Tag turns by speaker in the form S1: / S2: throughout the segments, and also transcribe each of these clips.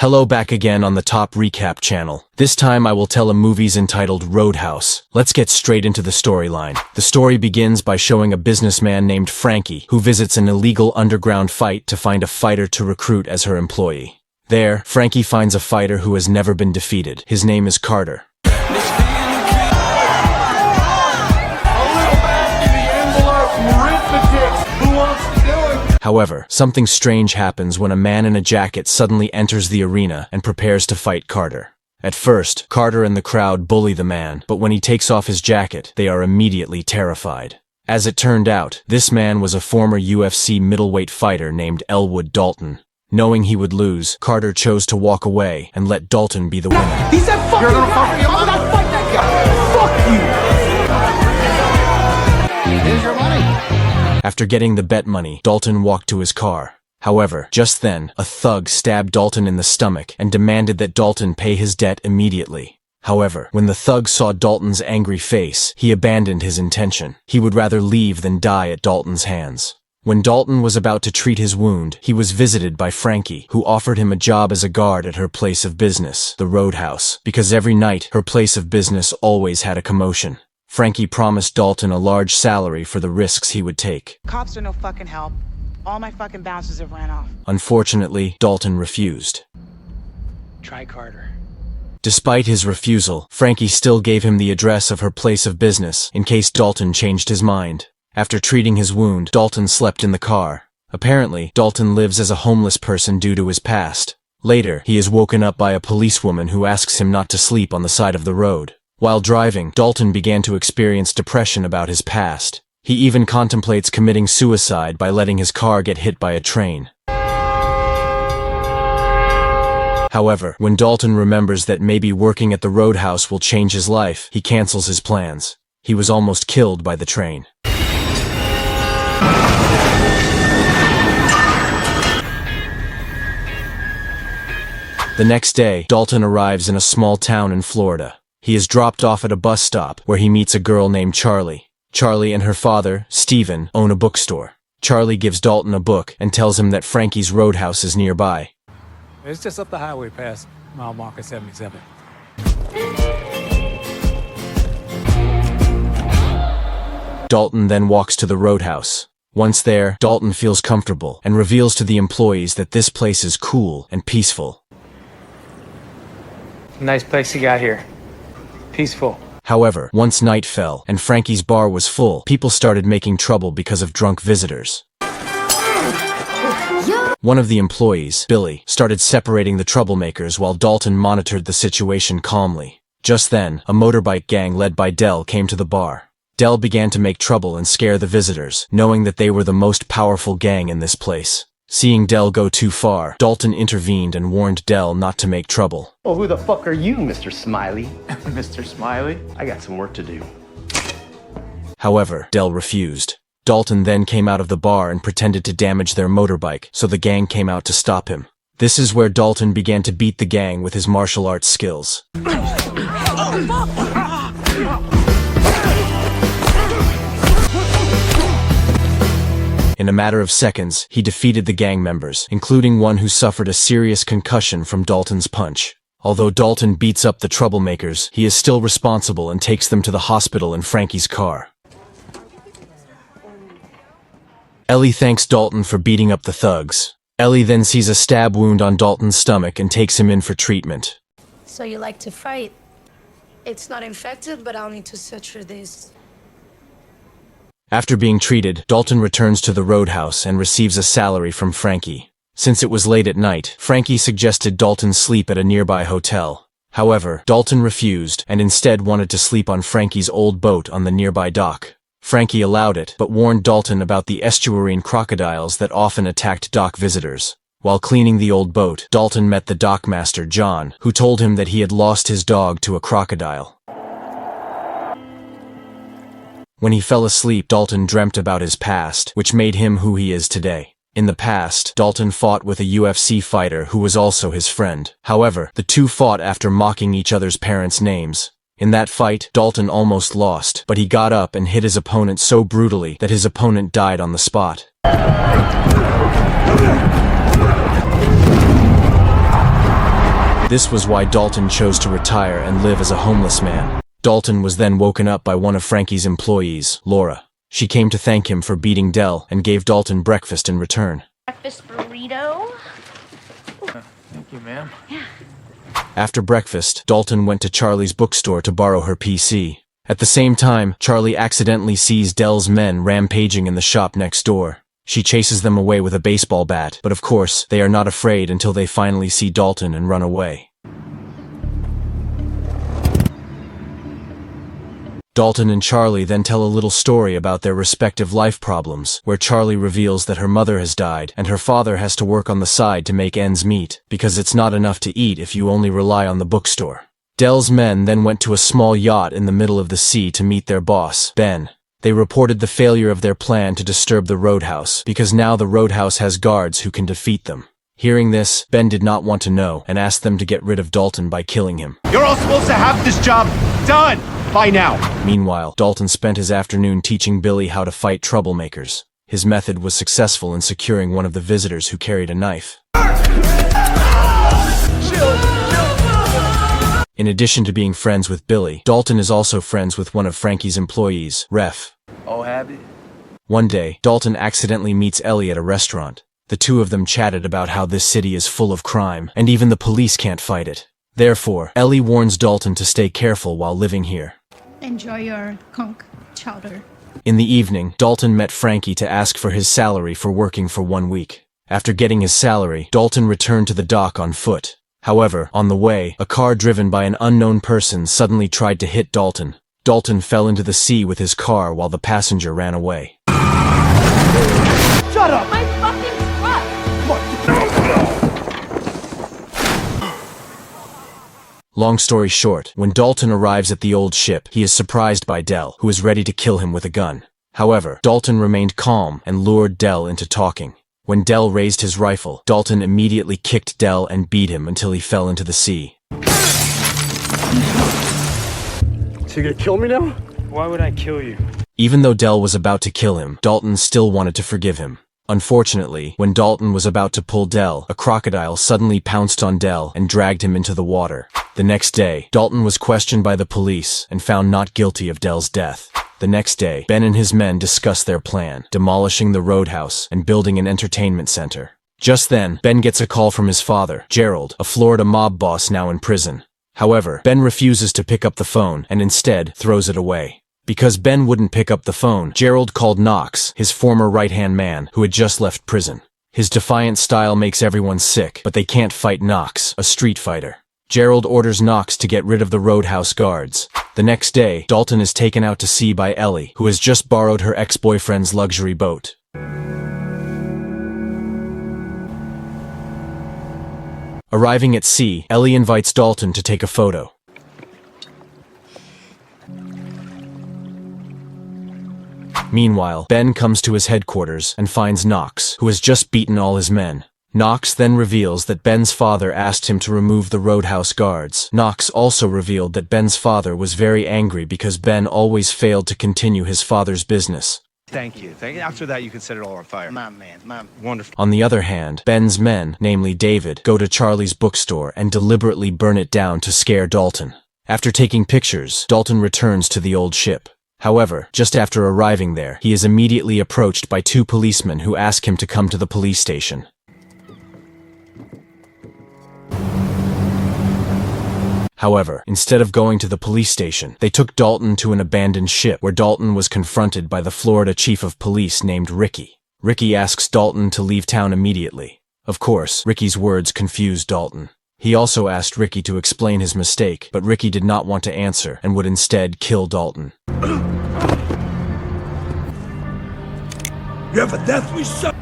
S1: Hello, back again on the Top Recap channel. This time I will tell a movie's entitled Roadhouse. Let's get straight into the storyline. The story begins by showing a businessman named Frankie who visits an illegal underground fight to find a fighter to recruit as her employee. There, Frankie finds a fighter who has never been defeated. His name is Carter. However, something strange happens when a man in a jacket suddenly enters the arena and prepares to fight Carter. At first, Carter and the crowd bully the man, but when he takes off his jacket, they are immediately terrified. As it turned out, this man was a former UFC middleweight fighter named Elwood Dalton. Knowing he would lose, Carter chose to walk away and let Dalton be the winner.
S2: He said, "Fuck you, guy. I'm gonna fight that guy. Fuck you." Here's your money.
S1: After getting the bet money, Dalton walked to his car. However, just then, a thug stabbed Dalton in the stomach and demanded that Dalton pay his debt immediately. However, when the thug saw Dalton's angry face, he abandoned his intention. He would rather leave than die at Dalton's hands. When Dalton was about to treat his wound, he was visited by Frankie, who offered him a job as a guard at her place of business, the Roadhouse, because every night her place of business always had a commotion. Frankie promised Dalton a large salary for the risks he would take.
S3: Cops are no fucking help. All my fucking bouncers have ran off.
S1: Unfortunately, Dalton refused.
S4: Try Carter.
S1: Despite his refusal, Frankie still gave him the address of her place of business in case Dalton changed his mind. After treating his wound, Dalton slept in the car. Apparently, Dalton lives as a homeless person due to his past. Later, he is woken up by a policewoman who asks him not to sleep on the side of the road. While driving, Dalton began to experience depression about his past. He even contemplates committing suicide by letting his car get hit by a train. However, when Dalton remembers that maybe working at the Roadhouse will change his life, he cancels his plans. He was almost killed by the train. The next day, Dalton arrives in a small town in Florida. He is dropped off at a bus stop where he meets a girl named Charlie. Charlie and her father, Steven, own a bookstore. Charlie gives Dalton a book and tells him that Frankie's Roadhouse is nearby.
S4: It's just up the highway past mile marker 77.
S1: Dalton then walks to the Roadhouse. Once there, Dalton feels comfortable and reveals to the employees that this place is cool and peaceful.
S4: Nice place you got here. Peaceful.
S1: However, once night fell and Frankie's bar was full, people started making trouble because of drunk visitors. One of the employees, Billy, started separating the troublemakers while Dalton monitored the situation calmly. Just then, a motorbike gang led by Del came to the bar. Del began to make trouble and scare the visitors, knowing that they were the most powerful gang in this place. Seeing Del go too far, Dalton intervened and warned Del not to make trouble.
S5: Oh, who the fuck are you, Mr. Smiley?
S4: Mr. Smiley?
S5: I got some work to do.
S1: However, Del refused. Dalton then came out of the bar and pretended to damage their motorbike, so the gang came out to stop him. This is where Dalton began to beat the gang with his martial arts skills. In a matter of seconds, he defeated the gang members, including one who suffered a serious concussion from Dalton's punch. Although Dalton beats up the troublemakers, he is still responsible and takes them to the hospital in Frankie's car. Ellie thanks Dalton for beating up the thugs. Ellie then sees a stab wound on Dalton's stomach and takes him in for treatment.
S6: So you like to fight? It's not infected, but I'll need to search for this.
S1: After being treated, Dalton returns to the Roadhouse and receives a salary from Frankie. Since it was late at night, Frankie suggested Dalton sleep at a nearby hotel. However, Dalton refused and instead wanted to sleep on Frankie's old boat on the nearby dock. Frankie allowed it, but warned Dalton about the estuarine crocodiles that often attacked dock visitors. While cleaning the old boat, Dalton met the dockmaster, John, who told him that he had lost his dog to a crocodile. When he fell asleep, Dalton dreamt about his past, which made him who he is today. In the past, Dalton fought with a UFC fighter who was also his friend. However, the two fought after mocking each other's parents' names. In that fight, Dalton almost lost, but he got up and hit his opponent so brutally that his opponent died on the spot. The 2 fought after mocking each other's parents' names. In that fight, Dalton almost lost, but he got up and hit his opponent so brutally that his opponent died on the spot. 2 fought after mocking each other's parents' names. In that fight, Dalton almost lost, but he got up and hit his opponent so brutally that his opponent died on the spot. This was why Dalton chose to retire and live as a homeless man. Dalton was then woken up by one of Frankie's employees, Laura. She came to thank him for beating Del and gave Dalton breakfast in return.
S7: Breakfast burrito.
S8: Thank you, ma'am.
S1: After breakfast, Dalton went to Charlie's bookstore to borrow her PC. At the same time, Charlie accidentally sees Del's men rampaging in the shop next door. She chases them away with a baseball bat, but of course, they are not afraid until they finally see Dalton and run away. Dalton and Charlie then tell a little story about their respective life problems, where Charlie reveals that her mother has died and her father has to work on the side to make ends meet, because it's not enough to eat if you only rely on the bookstore. Del's men then went to a small yacht in the middle of the sea to meet their boss, Ben. They reported the failure of their plan to disturb the roadhouse, because now the roadhouse has guards who can defeat them. Hearing this, Ben did not want to know and asked them to get rid of Dalton by killing him.
S2: You're all supposed to have this job done by now.
S1: Meanwhile, Dalton spent his afternoon teaching Billy how to fight troublemakers. His method was successful in securing one of the visitors who carried a knife. In addition to being friends with Billy, Dalton is also friends with one of Frankie's employees, Ref.
S8: Oh, happy?
S1: One day, Dalton accidentally meets Ellie at a restaurant. The two of them chatted about how this city is full of crime, and even the police can't fight it. Therefore, Ellie warns Dalton to stay careful while living here.
S9: Enjoy your conch chowder.
S1: In the evening, Dalton met Frankie to ask for his salary for working for 1 week. After getting his salary, Dalton returned to the dock on foot. However, on the way, a car driven by an unknown person suddenly tried to hit Dalton. Dalton fell into the sea with his car while the passenger ran away.
S2: Shut up!
S7: My fucking truck!
S1: Long story short, when Dalton arrives at the old ship, he is surprised by Del, who is ready to kill him with a gun. However, Dalton remained calm and lured Del into talking. When Del raised his rifle, Dalton immediately kicked Del and beat him until he fell into the sea.
S5: So you're gonna kill me now?
S8: Why would I kill you?
S1: Even though Del was about to kill him, Dalton still wanted to forgive him. Unfortunately, when Dalton was about to pull Del, a crocodile suddenly pounced on Del and dragged him into the water. The next day, Dalton was questioned by the police and found not guilty of Del's death. The next day, Ben and his men discussed their plan, demolishing the roadhouse and building an entertainment center. Just then, Ben gets a call from his father, Gerald, a Florida mob boss now in prison. However, Ben refuses to pick up the phone and instead throws it away. Because Ben wouldn't pick up the phone, Gerald called Knox, his former right-hand man, who had just left prison. His defiant style makes everyone sick, but they can't fight Knox, a street fighter. Gerald orders Knox to get rid of the roadhouse guards. The next day, Dalton is taken out to sea by Ellie, who has just borrowed her ex-boyfriend's luxury boat. Arriving at sea, Ellie invites Dalton to take a photo. Meanwhile, Ben comes to his headquarters and finds Knox, who has just beaten all his men. Knox then reveals that Ben's father asked him to remove the roadhouse guards. Knox also revealed that Ben's father was very angry because Ben always failed to continue his father's business.
S10: Thank you. After that, you can set it all on fire. Wonderful.
S1: On the other hand, Ben's men, namely David, go to Charlie's bookstore and deliberately burn it down to scare Dalton. After taking pictures, Dalton returns to the old ship. However, just after arriving there, he is immediately approached by two policemen who ask him to come to the police station. However, instead of going to the police station, they took Dalton to an abandoned ship where Dalton was confronted by the Florida chief of police named Ricky. Ricky asks Dalton to leave town immediately. Of course, Ricky's words confused Dalton. He also asked Ricky to explain his mistake, but Ricky did not want to answer and would instead kill Dalton.
S2: You have a death wish, son.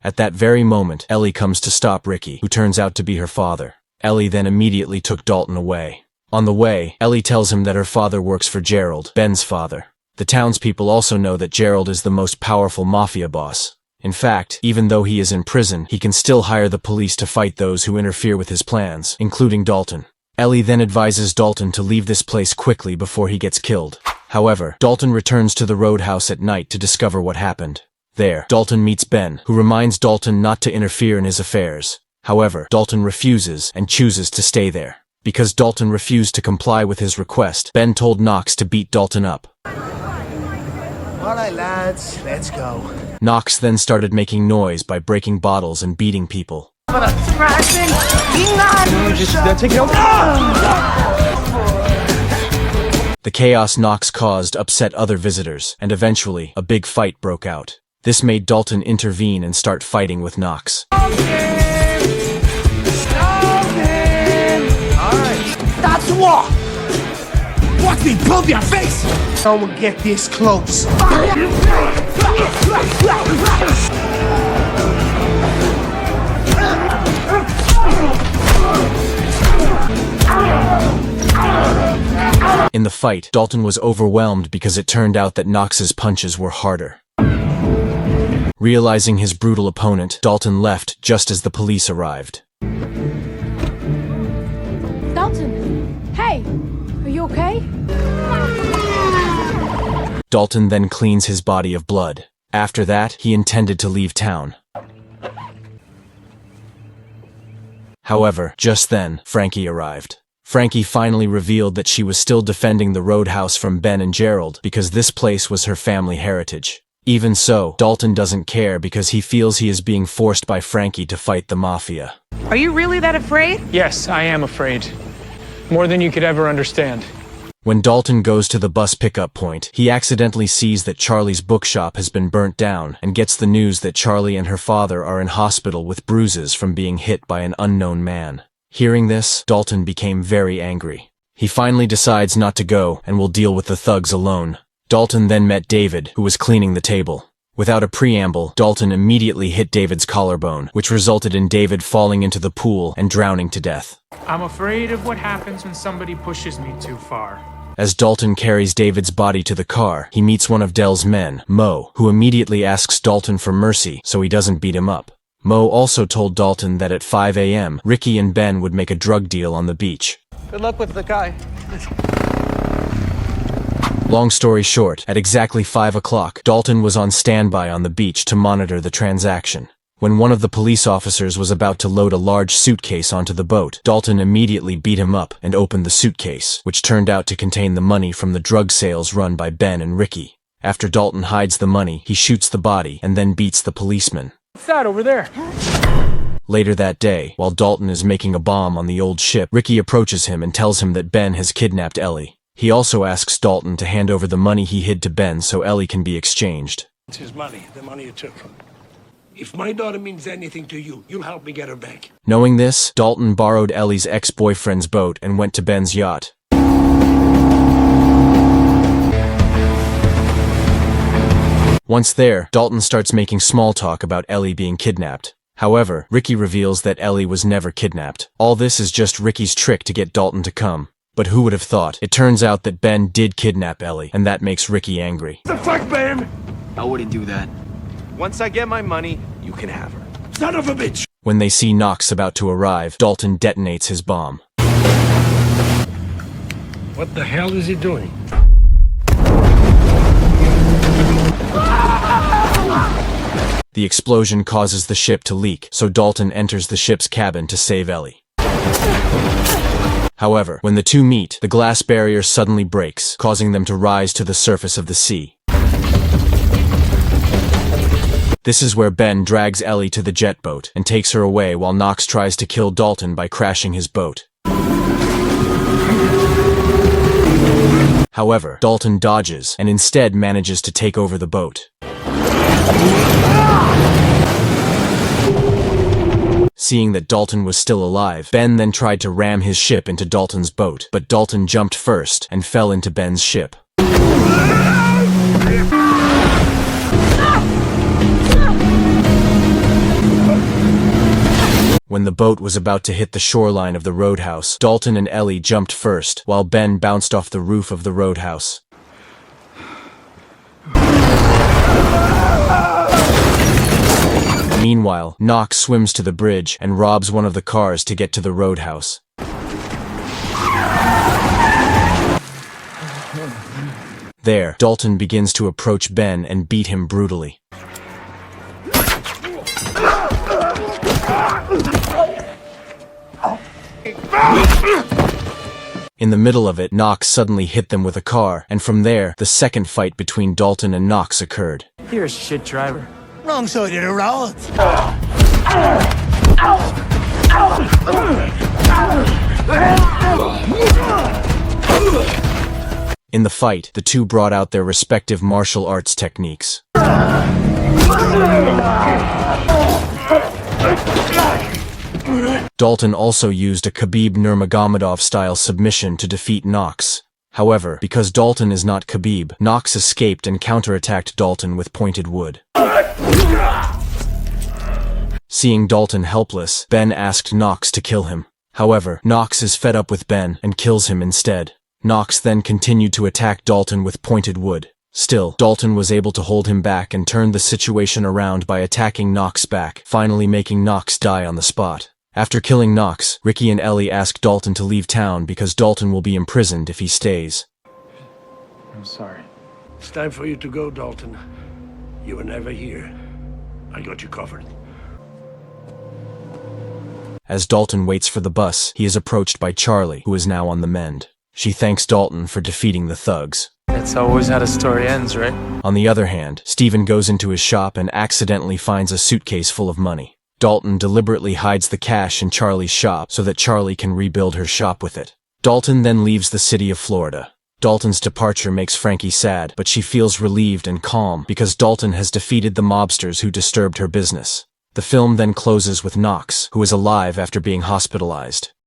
S1: At that very moment, Ellie comes to stop Ricky, who turns out to be her father. Ellie then immediately took Dalton away. On the way, Ellie tells him that her father works for Gerald, Ben's father. The townspeople also know that Gerald is the most powerful mafia boss. In fact, even though he is in prison, he can still hire the police to fight those who interfere with his plans, including Dalton. Ellie then advises Dalton to leave this place quickly before he gets killed. However, Dalton returns to the roadhouse at night to discover what happened. There, Dalton meets Ben, who reminds Dalton not to interfere in his affairs. However, Dalton refuses and chooses to stay there. Because Dalton refused to comply with his request, Ben told Knox to beat Dalton up.
S2: Alright, lads, let's go.
S1: Knox then started making noise by breaking bottles and beating people. The chaos Knox caused upset other visitors, and eventually, a big fight broke out. This made Dalton intervene and start fighting with Knox.
S2: That's what! Watch me blow your face! No one get this close.
S1: In the fight, Dalton was overwhelmed because it turned out that Knox's punches were harder. Realizing his brutal opponent, Dalton left just as the police arrived.
S9: Dalton, hey, are you okay?
S1: Dalton then cleans his body of blood. After that, he intended to leave town. However, just then, Frankie arrived. Frankie finally revealed that she was still defending the Roadhouse from Ben and Gerald because this place was her family heritage. Even so, Dalton doesn't care because he feels he is being forced by Frankie to fight the Mafia.
S3: Are you really that afraid?
S8: Yes, I am afraid. More than you could ever understand.
S1: When Dalton goes to the bus pickup point, he accidentally sees that Charlie's bookshop has been burnt down and gets the news that Charlie and her father are in hospital with bruises from being hit by an unknown man. Hearing this, Dalton became very angry. He finally decides not to go and will deal with the thugs alone. Dalton then met David, who was cleaning the table. Without a preamble, Dalton immediately hit David's collarbone, which resulted in David falling into the pool and drowning to death.
S11: I'm afraid of what happens when somebody pushes me too far.
S1: As Dalton carries David's body to the car, he meets one of Dell's men, Mo, who immediately asks Dalton for mercy so he doesn't beat him up. Mo also told Dalton that at 5 a.m., Ricky and Ben would make a drug deal on the beach.
S8: Good luck with the guy.
S1: Long story short, at exactly 5 o'clock, Dalton was on standby on the beach to monitor the transaction. When one of the police officers was about to load a large suitcase onto the boat, Dalton immediately beat him up and opened the suitcase, which turned out to contain the money from the drug sales run by Ben and Ricky. After Dalton hides the money, he shoots the body and then beats the policeman.
S11: What's that over there?
S1: Later that day, while Dalton is making a bomb on the old ship, Ricky approaches him and tells him that Ben has kidnapped Ellie. He also asks Dalton to hand over the money he hid to Ben so Ellie can be exchanged.
S2: It's his money, the money you took. If my daughter means anything to you, you'll help me get her back.
S1: Knowing this, Dalton borrowed Ellie's ex-boyfriend's boat and went to Ben's yacht. Once there, Dalton starts making small talk about Ellie being kidnapped. However, Ricky reveals that Ellie was never kidnapped. All this is just Ricky's trick to get Dalton to come. But who would have thought? It turns out that Ben did kidnap Ellie, and that makes Ricky angry.
S2: The fuck, Ben?
S5: I wouldn't do that.
S10: Once I get my money, you can have her.
S2: Son of a bitch!
S1: When they see Knox about to arrive, Dalton detonates his bomb.
S2: What the hell is he doing?
S1: The explosion causes the ship to leak, so Dalton enters the ship's cabin to save Ellie. However, when the two meet, the glass barrier suddenly breaks, causing them to rise to the surface of the sea. This is where Ben drags Ellie to the jet boat and takes her away while Knox tries to kill Dalton by crashing his boat. However, Dalton dodges and instead manages to take over the boat. Seeing that Dalton was still alive, Ben then tried to ram his ship into Dalton's boat, but Dalton jumped first and fell into Ben's ship. When the boat was about to hit the shoreline of the Roadhouse, Dalton and Ellie jumped first, while Ben bounced off the roof of the Roadhouse. Meanwhile, Knox swims to the bridge and robs one of the cars to get to the Roadhouse. There, Dalton begins to approach Ben and beat him brutally. In the middle of it, Knox suddenly hit them with a car, and from there, the second fight between Dalton and Knox occurred.
S11: You're a shit driver.
S2: Wrong side of the road.
S1: In the fight, the two brought out their respective martial arts techniques. Dalton also used a Khabib Nurmagomedov-style submission to defeat Knox. However, because Dalton is not Khabib, Knox escaped and counterattacked Dalton with pointed wood. Seeing Dalton helpless, Ben asked Knox to kill him. However, Knox is fed up with Ben and kills him instead. Knox then continued to attack Dalton with pointed wood. Still, Dalton was able to hold him back and turned the situation around by attacking Knox back, finally making Knox die on the spot. After killing Knox, Ricky and Ellie ask Dalton to leave town because Dalton will be imprisoned if he stays.
S11: I'm sorry.
S2: It's time for you to go, Dalton. You were never here. I got you covered.
S1: As Dalton waits for the bus, he is approached by Charlie, who is now on the mend. She thanks Dalton for defeating the thugs.
S11: That's always how the story ends, right?
S1: On the other hand, Steven goes into his shop and accidentally finds a suitcase full of money. Dalton deliberately hides the cash in Charlie's shop so that Charlie can rebuild her shop with it. Dalton then leaves the city of Florida. Dalton's departure makes Frankie sad, but she feels relieved and calm because Dalton has defeated the mobsters who disturbed her business. The film then closes with Knox, who is alive after being hospitalized.